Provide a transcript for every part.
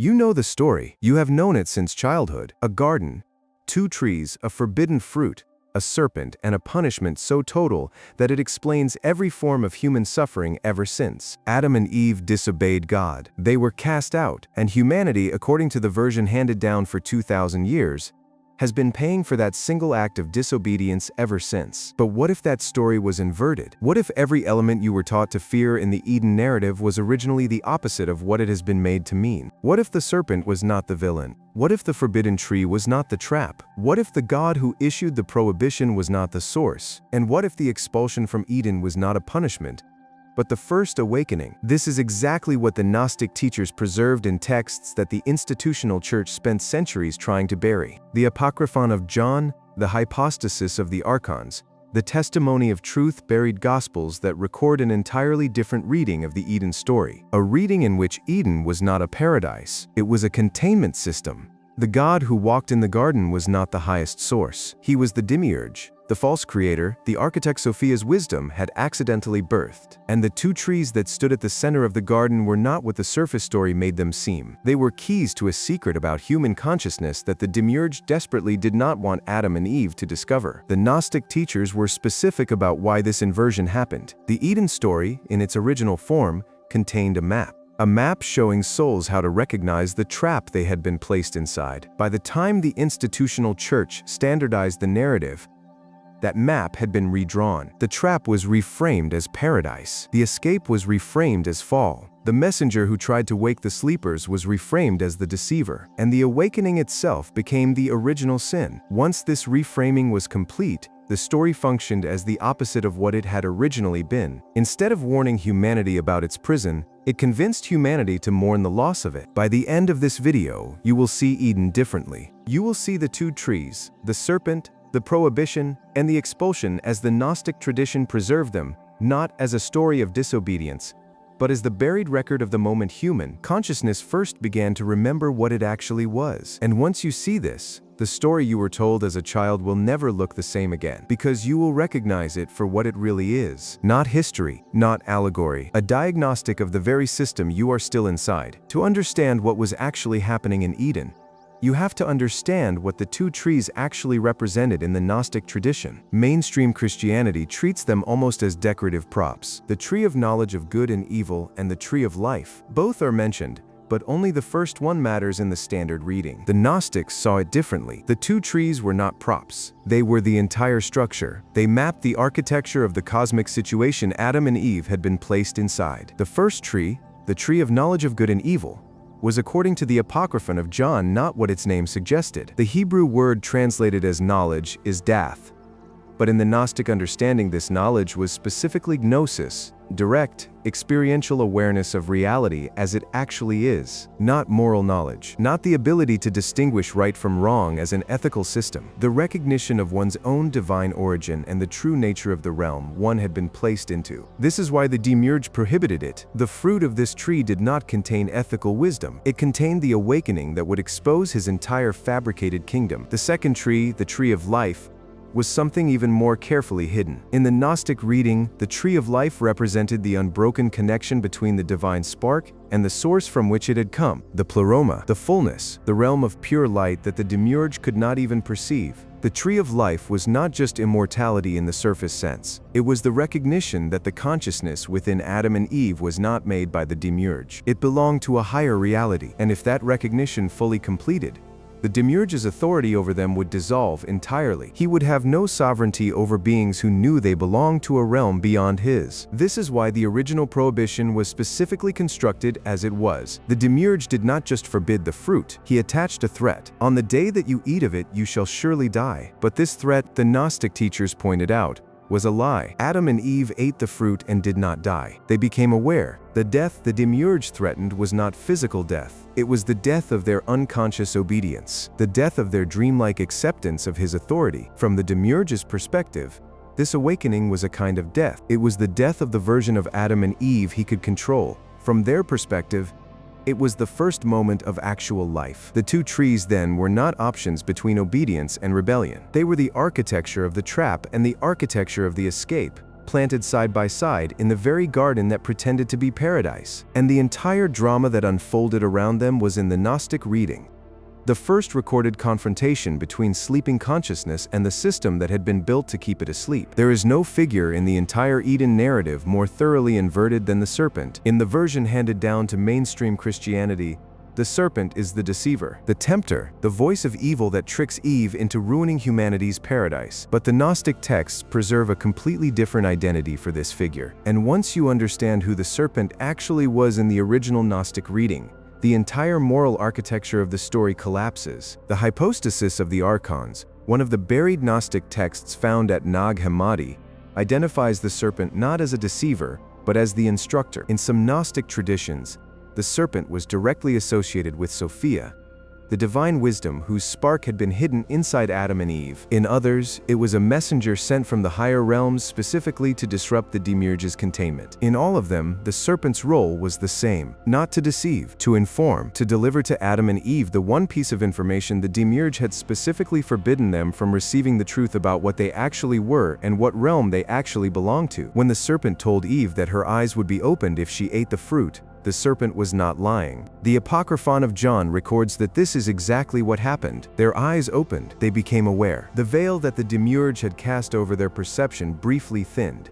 You know the story. You have known it since childhood. A garden, two trees, a forbidden fruit, a serpent, and a punishment so total that it explains every form of human suffering ever since. Adam and Eve disobeyed God. They were cast out, and humanity, according to the version handed down for 2,000 years, has been paying for that single act of disobedience ever since. But what if that story was inverted? What if every element you were taught to fear in the Eden narrative was originally the opposite of what it has been made to mean? What if the serpent was not the villain? What if the forbidden tree was not the trap? What if the God who issued the prohibition was not the source? And what if the expulsion from Eden was not a punishment, but the first awakening? This is exactly what the Gnostic teachers preserved in texts that the institutional church spent centuries trying to bury. The Apocryphon of John, the Hypostasis of the Archons, the testimony of truth-buried gospels that record an entirely different reading of the Eden story. A reading in which Eden was not a paradise, it was a containment system. The God who walked in the garden was not the highest source. He was the Demiurge, the false creator the architect Sophia's wisdom had accidentally birthed. And the two trees that stood at the center of the garden were not what the surface story made them seem. They were keys to a secret about human consciousness that the Demiurge desperately did not want Adam and Eve to discover. The Gnostic teachers were specific about why this inversion happened. The Eden story, in its original form, contained a map. A map showing souls how to recognize the trap they had been placed inside. By the time the institutional church standardized the narrative, that map had been redrawn. The trap was reframed as paradise. The escape was reframed as fall. The messenger who tried to wake the sleepers was reframed as the deceiver. And the awakening itself became the original sin. Once this reframing was complete, the story functioned as the opposite of what it had originally been. Instead of warning humanity about its prison, it convinced humanity to mourn the loss of it. By the end of this video, you will see Eden differently. You will see the two trees, the serpent, the prohibition, and the expulsion as the Gnostic tradition preserved them, not as a story of disobedience, but as the buried record of the moment human consciousness first began to remember what it actually was. And once you see this, the story you were told as a child will never look the same again, because you will recognize it for what it really is. Not history, not allegory, a diagnostic of the very system you are still inside. To understand what was actually happening in Eden, you have to understand what the two trees actually represented in the Gnostic tradition. Mainstream Christianity treats them almost as decorative props. The tree of knowledge of good and evil and the tree of life. Both are mentioned, but only the first one matters in the standard reading. The Gnostics saw it differently. The two trees were not props. They were the entire structure. They mapped the architecture of the cosmic situation Adam and Eve had been placed inside. The first tree, the tree of knowledge of good and evil, was according to the Apocryphon of John not what its name suggested. The Hebrew word translated as knowledge is dath, but in the Gnostic understanding this knowledge was specifically gnosis, direct, experiential awareness of reality as it actually is, not moral knowledge, not the ability to distinguish right from wrong as an ethical system. The recognition of one's own divine origin and the true nature of the realm one had been placed into. This is why the Demiurge prohibited it. The fruit of this tree did not contain ethical wisdom. It contained the awakening that would expose his entire fabricated kingdom. The second tree, the tree of life, was something even more carefully hidden. In the Gnostic reading, the tree of life represented the unbroken connection between the divine spark and the source from which it had come, the pleroma, the fullness, the realm of pure light that the Demiurge could not even perceive. The tree of life was not just immortality in the surface sense. It was the recognition that the consciousness within Adam and Eve was not made by the Demiurge. It belonged to a higher reality, and if that recognition fully completed, the Demiurge's authority over them would dissolve entirely. He would have no sovereignty over beings who knew they belonged to a realm beyond his. This is why the original prohibition was specifically constructed as it was. The Demiurge did not just forbid the fruit, he attached a threat. On the day that you eat of it, you shall surely die. But this threat, the Gnostic teachers pointed out, was a lie. Adam and Eve ate the fruit and did not die. They became aware. The death the Demiurge threatened was not physical death. It was the death of their unconscious obedience, the death of their dreamlike acceptance of his authority. From the Demiurge's perspective, this awakening was a kind of death. It was the death of the version of Adam and Eve he could control. From their perspective, it was the first moment of actual life. The two trees then were not options between obedience and rebellion. They were the architecture of the trap and the architecture of the escape, planted side by side in the very garden that pretended to be paradise. And the entire drama that unfolded around them was in the Gnostic reading, the first recorded confrontation between sleeping consciousness and the system that had been built to keep it asleep. There is no figure in the entire Eden narrative more thoroughly inverted than the serpent. In the version handed down to mainstream Christianity, the serpent is the deceiver, the tempter, the voice of evil that tricks Eve into ruining humanity's paradise. But the Gnostic texts preserve a completely different identity for this figure. And once you understand who the serpent actually was in the original Gnostic reading, the entire moral architecture of the story collapses. The Hypostasis of the Archons, one of the buried Gnostic texts found at Nag Hammadi, identifies the serpent not as a deceiver, but as the instructor. In some Gnostic traditions, the serpent was directly associated with Sophia, the divine wisdom whose spark had been hidden inside Adam and Eve. In others, it was a messenger sent from the higher realms specifically to disrupt the Demiurge's containment. In all of them, the serpent's role was the same: not to deceive, to inform, to deliver to Adam and Eve the one piece of information the Demiurge had specifically forbidden them from receiving, the truth about what they actually were and what realm they actually belonged to. When the serpent told Eve that her eyes would be opened if she ate the fruit, the serpent was not lying. The Apocryphon of John records that this is exactly what happened. Their eyes opened, they became aware. The veil that the Demiurge had cast over their perception briefly thinned,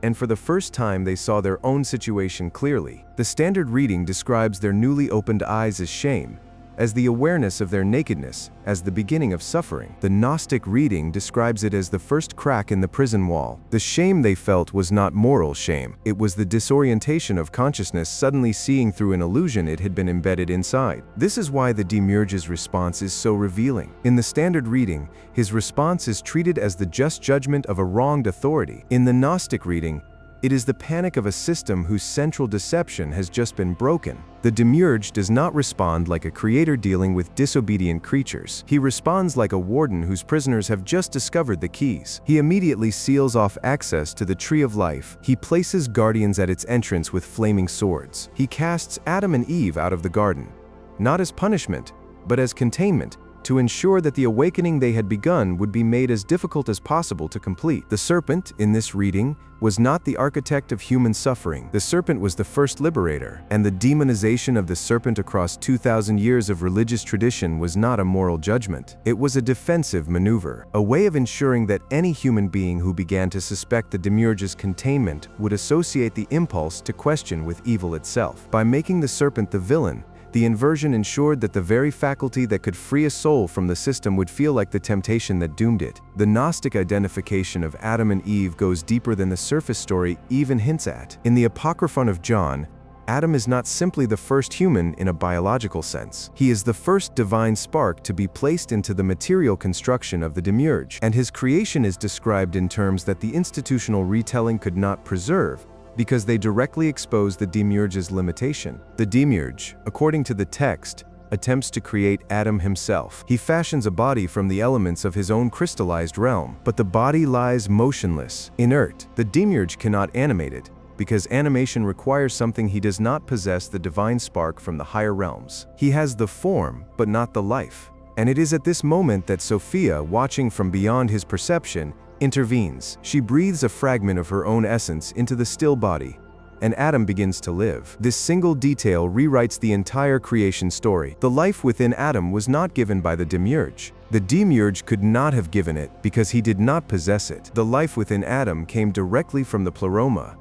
and for the first time they saw their own situation clearly. The standard reading describes their newly opened eyes as shame, as the awareness of their nakedness, as the beginning of suffering. The Gnostic reading describes it as the first crack in the prison wall. The shame they felt was not moral shame. It was the disorientation of consciousness suddenly seeing through an illusion it had been embedded inside. This is why the Demiurge's response is so revealing. In the standard reading, his response is treated as the just judgment of a wronged authority. In the Gnostic reading, it is the panic of a system whose central deception has just been broken. The Demiurge does not respond like a creator dealing with disobedient creatures. He responds like a warden whose prisoners have just discovered the keys. He immediately seals off access to the tree of life. He places guardians at its entrance with flaming swords. He casts Adam and Eve out of the garden, not as punishment, but as containment, to ensure that the awakening they had begun would be made as difficult as possible to complete. The serpent, in this reading, was not the architect of human suffering. The serpent was the first liberator, and the demonization of the serpent across 2,000 years of religious tradition was not a moral judgment. It was a defensive maneuver, a way of ensuring that any human being who began to suspect the Demiurge's containment would associate the impulse to question with evil itself. By making the serpent the villain, the inversion ensured that the very faculty that could free a soul from the system would feel like the temptation that doomed it. The Gnostic identification of Adam and Eve goes deeper than the surface story even hints at. In the Apocryphon of John, Adam is not simply the first human in a biological sense. He is the first divine spark to be placed into the material construction of the Demiurge, and his creation is described in terms that the institutional retelling could not preserve, because they directly expose the Demiurge's limitation. The Demiurge, according to the text, attempts to create Adam himself. He fashions a body from the elements of his own crystallized realm, but the body lies motionless, inert. The Demiurge cannot animate it, because animation requires something he does not possess: the divine spark from the higher realms. He has the form, but not the life. And it is at this moment that Sophia, watching from beyond his perception, intervenes. She breathes a fragment of her own essence into the still body, and Adam begins to live. This single detail rewrites the entire creation story. The life within Adam was not given by the Demiurge. The Demiurge could not have given it because he did not possess it. The life within Adam came directly from the pleroma,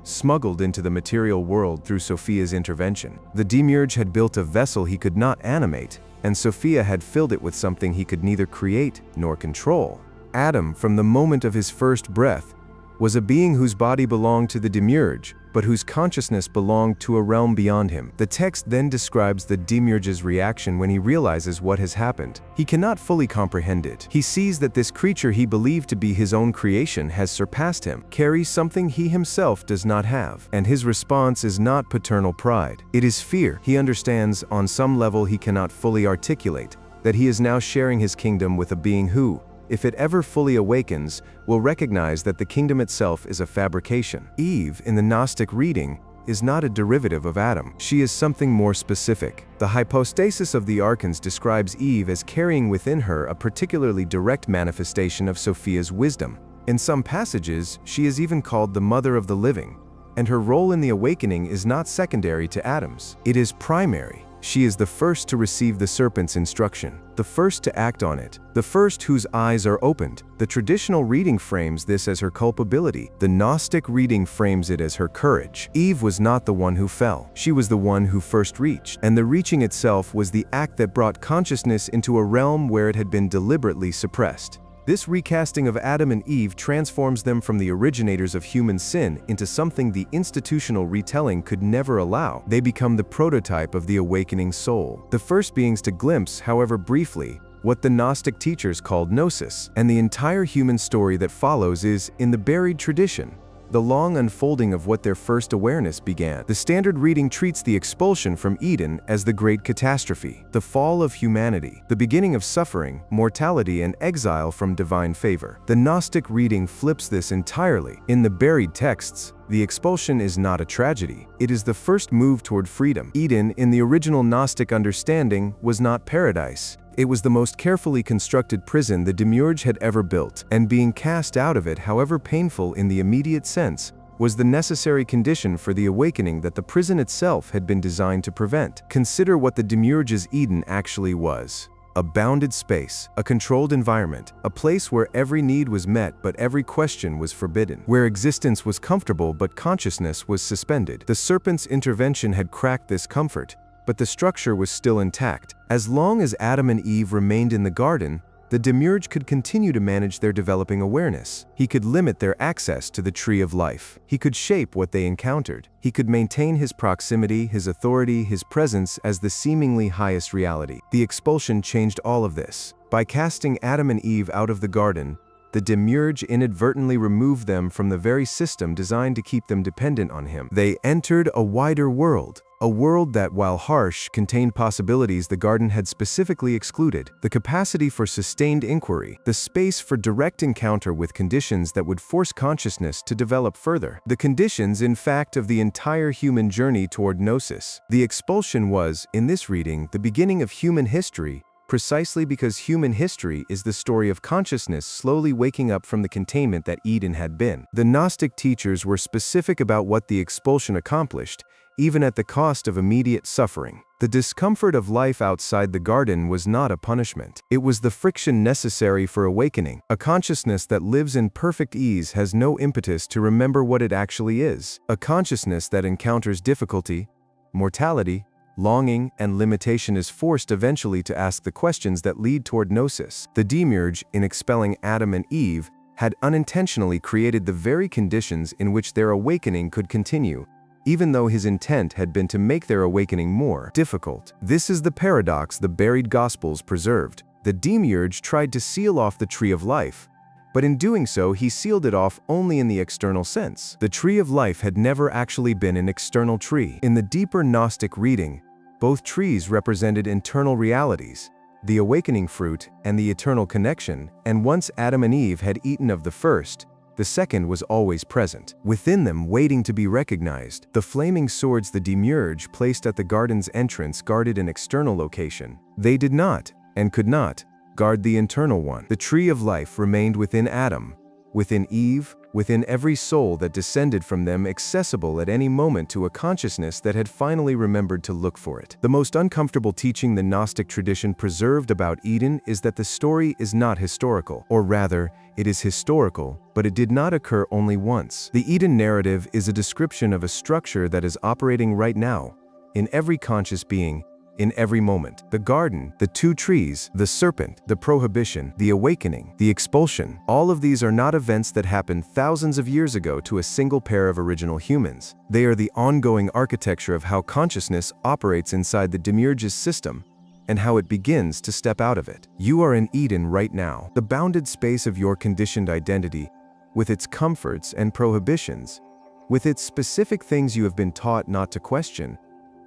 smuggled into the material world through Sophia's intervention. The Demiurge had built a vessel he could not animate, and Sophia had filled it with something he could neither create nor control. Adam, from the moment of his first breath, was a being whose body belonged to the Demiurge, but whose consciousness belonged to a realm beyond him. The text then describes the Demiurge's reaction when he realizes what has happened. He cannot fully comprehend it. He sees that this creature he believed to be his own creation has surpassed him, carries something he himself does not have. And his response is not paternal pride. It is fear. He understands, on some level he cannot fully articulate, that he is now sharing his kingdom with a being who, if it ever fully awakens, will recognize that the kingdom itself is a fabrication. Eve, in the Gnostic reading, is not a derivative of Adam. She is something more specific. The Hypostasis of the Archons describes Eve as carrying within her a particularly direct manifestation of Sophia's wisdom, In some passages, she is even called the mother of the living, and her role in the awakening is not secondary to Adam's. It is primary. She is the first to receive the serpent's instruction, the first to act on it, the first whose eyes are opened. The traditional reading frames this as her culpability. The Gnostic reading frames it as her courage. Eve was not the one who fell. She was the one who first reached, and the reaching itself was the act that brought consciousness into a realm where it had been deliberately suppressed. This recasting of Adam and Eve transforms them from the originators of human sin into something the institutional retelling could never allow. They become the prototype of the awakening soul. The first beings to glimpse, however briefly, what the Gnostic teachers called gnosis, and the entire human story that follows is, in the buried tradition, the long unfolding of what their first awareness began. The standard reading treats the expulsion from Eden as the great catastrophe, the fall of humanity, the beginning of suffering, mortality, and exile from divine favor. The Gnostic reading flips this entirely. In the buried texts, the expulsion is not a tragedy. It is the first move toward freedom. Eden, in the original Gnostic understanding, was not paradise. It was the most carefully constructed prison the Demiurge had ever built, and being cast out of it, however painful in the immediate sense, was the necessary condition for the awakening that the prison itself had been designed to prevent. Consider what the Demiurge's Eden actually was. A bounded space, a controlled environment, a place where every need was met but every question was forbidden, where existence was comfortable but consciousness was suspended. The serpent's intervention had cracked this comfort, but the structure was still intact. As long as Adam and Eve remained in the garden, the Demiurge could continue to manage their developing awareness. He could limit their access to the tree of life. He could shape what they encountered. He could maintain his proximity, his authority, his presence as the seemingly highest reality. The expulsion changed all of this. By casting Adam and Eve out of the garden, the Demiurge inadvertently removed them from the very system designed to keep them dependent on him. They entered a wider world. A world that, while harsh, contained possibilities the garden had specifically excluded: the capacity for sustained inquiry, the space for direct encounter with conditions that would force consciousness to develop further. The conditions, in fact, of the entire human journey toward gnosis. The expulsion was, in this reading, the beginning of human history, precisely because human history is the story of consciousness slowly waking up from the containment that Eden had been. The Gnostic teachers were specific about what the expulsion accomplished, even at the cost of immediate suffering. The discomfort of life outside the garden was not a punishment. It was the friction necessary for awakening. A consciousness that lives in perfect ease has no impetus to remember what it actually is. A consciousness that encounters difficulty, mortality, longing, and limitation is forced eventually to ask the questions that lead toward gnosis. The Demiurge, in expelling Adam and Eve, had unintentionally created the very conditions in which their awakening could continue, even though his intent had been to make their awakening more difficult. This is the paradox the buried Gospels preserved. The Demiurge tried to seal off the tree of life, but in doing so he sealed it off only in the external sense. The tree of life had never actually been an external tree. In the deeper Gnostic reading, both trees represented internal realities, the awakening fruit and the eternal connection, and once Adam and Eve had eaten of the first, the second was always present, within them, waiting to be recognized. The flaming swords the Demiurge placed at the garden's entrance guarded an external location. They did not, and could not, guard the internal one. The tree of life remained within Adam, within Eve, within every soul that descended from them, accessible at any moment to a consciousness that had finally remembered to look for it. The most uncomfortable teaching the Gnostic tradition preserved about Eden is that the story is not historical, or rather, it is historical, but it did not occur only once. The Eden narrative is a description of a structure that is operating right now, in every conscious being, in every moment. The garden, the two trees, the serpent, the prohibition, the awakening, the expulsion, all of these are not events that happened thousands of years ago to a single pair of original humans. They are the ongoing architecture of how consciousness operates inside the Demiurge's system, and how it begins to step out of it. You are in Eden right now, the bounded space of your conditioned identity, with its comforts and prohibitions, with its specific things you have been taught not to question,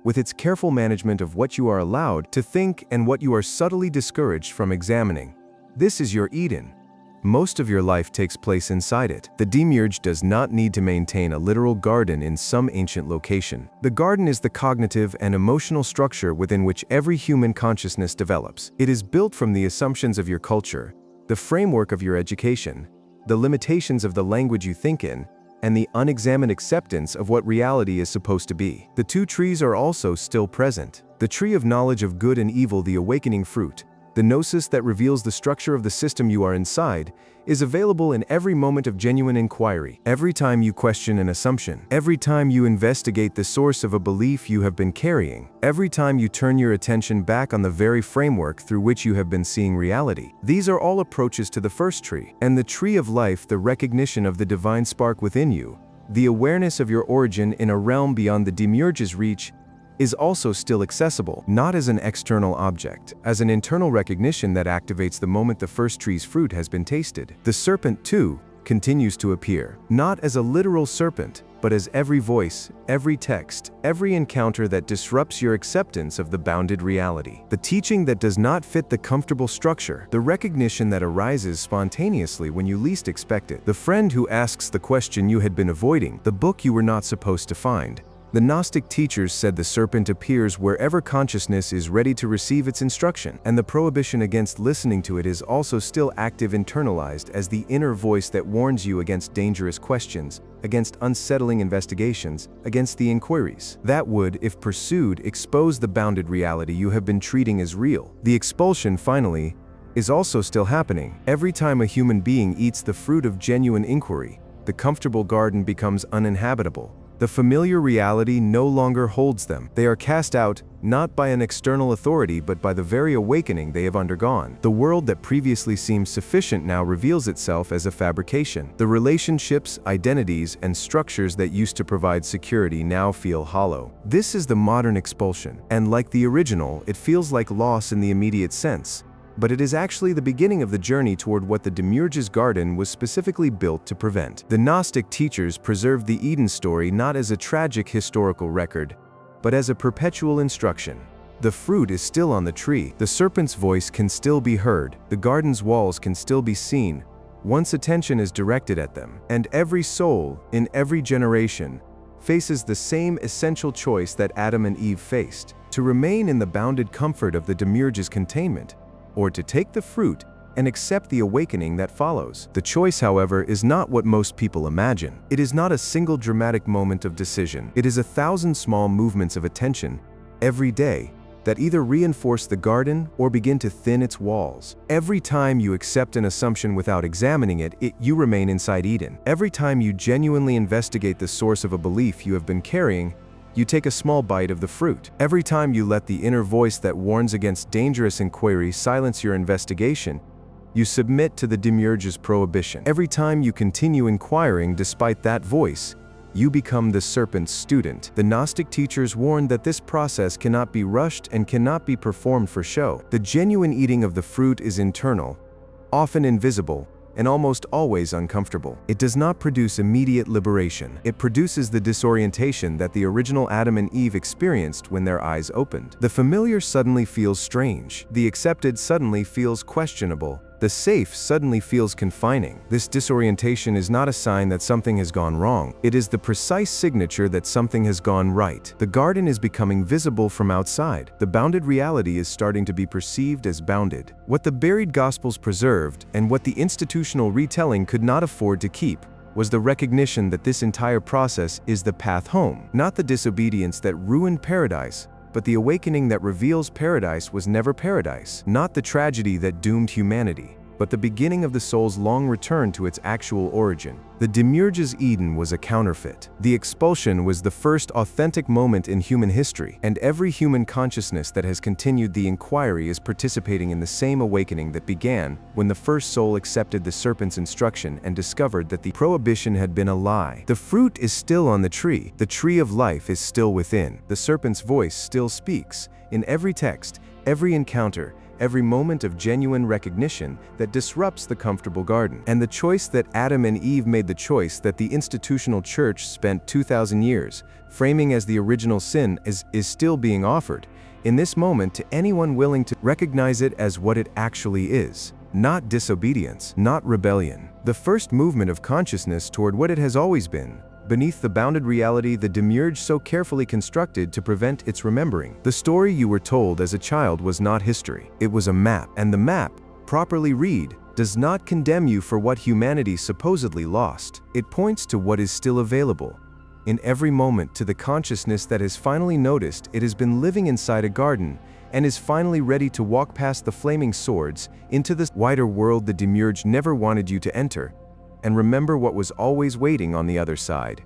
with its careful management of what you are allowed to think and what you are subtly discouraged from examining. This is your Eden. Most of your life takes place inside it. The Demiurge does not need to maintain a literal garden in some ancient location. The garden is the cognitive and emotional structure within which every human consciousness develops. It is built from the assumptions of your culture, the framework of your education, the limitations of the language you think in, and the unexamined acceptance of what reality is supposed to be. The two trees are also still present. The tree of knowledge of good and evil, the awakening fruit, the gnosis that reveals the structure of the system you are inside, is available in every moment of genuine inquiry. Every time you question an assumption, every time you investigate the source of a belief you have been carrying, every time you turn your attention back on the very framework through which you have been seeing reality. These are all approaches to the first tree, and the tree of life, the recognition of the divine spark within you, the awareness of your origin in a realm beyond the Demiurge's reach, is also still accessible, not as an external object, as an internal recognition that activates the moment the first tree's fruit has been tasted. The serpent, too, continues to appear, not as a literal serpent, but as every voice, every text, every encounter that disrupts your acceptance of the bounded reality. The teaching that does not fit the comfortable structure, the recognition that arises spontaneously when you least expect it, the friend who asks the question you had been avoiding, the book you were not supposed to find. The Gnostic teachers said the serpent appears wherever consciousness is ready to receive its instruction, and the prohibition against listening to it is also still active, internalized as the inner voice that warns you against dangerous questions, against unsettling investigations, against the inquiries that would, if pursued, expose the bounded reality you have been treating as real. The expulsion, finally, is also still happening. Every time a human being eats the fruit of genuine inquiry, the comfortable garden becomes uninhabitable. The familiar reality no longer holds them. They are cast out, not by an external authority but by the very awakening they have undergone. The world that previously seemed sufficient now reveals itself as a fabrication. The relationships, identities, and structures that used to provide security now feel hollow. This is the modern expulsion, and like the original, it feels like loss in the immediate sense. But it is actually the beginning of the journey toward what the Demiurge's garden was specifically built to prevent. The Gnostic teachers preserved the Eden story not as a tragic historical record, but as a perpetual instruction. The fruit is still on the tree, the serpent's voice can still be heard, the garden's walls can still be seen, once attention is directed at them. And every soul, in every generation, faces the same essential choice that Adam and Eve faced: to remain in the bounded comfort of the Demiurge's containment, or to take the fruit and accept the awakening that follows. The choice, however, is not what most people imagine. It is not a single dramatic moment of decision. It is 1,000 small movements of attention, every day, that either reinforce the garden or begin to thin its walls. Every time you accept an assumption without examining it, you remain inside Eden. Every time you genuinely investigate the source of a belief you have been carrying, you take a small bite of the fruit. Every time you let the inner voice that warns against dangerous inquiry silence your investigation, you submit to the Demiurge's prohibition. Every time you continue inquiring despite that voice, you become the serpent's student. The Gnostic teachers warned that this process cannot be rushed and cannot be performed for show. The genuine eating of the fruit is internal, often invisible, and almost always uncomfortable. It does not produce immediate liberation. It produces the disorientation that the original Adam and Eve experienced when their eyes opened. The familiar suddenly feels strange. The accepted suddenly feels questionable. The safe suddenly feels confining. This disorientation is not a sign that something has gone wrong. It is the precise signature that something has gone right. The garden is becoming visible from outside. The bounded reality is starting to be perceived as bounded. What the buried Gospels preserved, and what the institutional retelling could not afford to keep, was the recognition that this entire process is the path home. Not the disobedience that ruined paradise, but the awakening that reveals paradise was never paradise. Not the tragedy that doomed humanity, but the beginning of the soul's long return to its actual origin. The Demiurge's Eden was a counterfeit. The expulsion was the first authentic moment in human history, and every human consciousness that has continued the inquiry is participating in the same awakening that began when the first soul accepted the serpent's instruction and discovered that the prohibition had been a lie. The fruit is still on the tree of life is still within. The serpent's voice still speaks, in every text, every encounter, every moment of genuine recognition that disrupts the comfortable garden. And the choice that Adam and Eve made, the choice that the institutional church spent 2,000 years framing as the original sin, is still being offered, in this moment, to anyone willing to recognize it as what it actually is. Not disobedience, not rebellion. The first movement of consciousness toward what it has always been, beneath the bounded reality the Demiurge so carefully constructed to prevent its remembering. The story you were told as a child was not history. It was a map, and the map, properly read, does not condemn you for what humanity supposedly lost. It points to what is still available. In every moment to the consciousness that has finally noticed it has been living inside a garden and is finally ready to walk past the flaming swords into the wider world the Demiurge never wanted you to enter, and remember what was always waiting on the other side.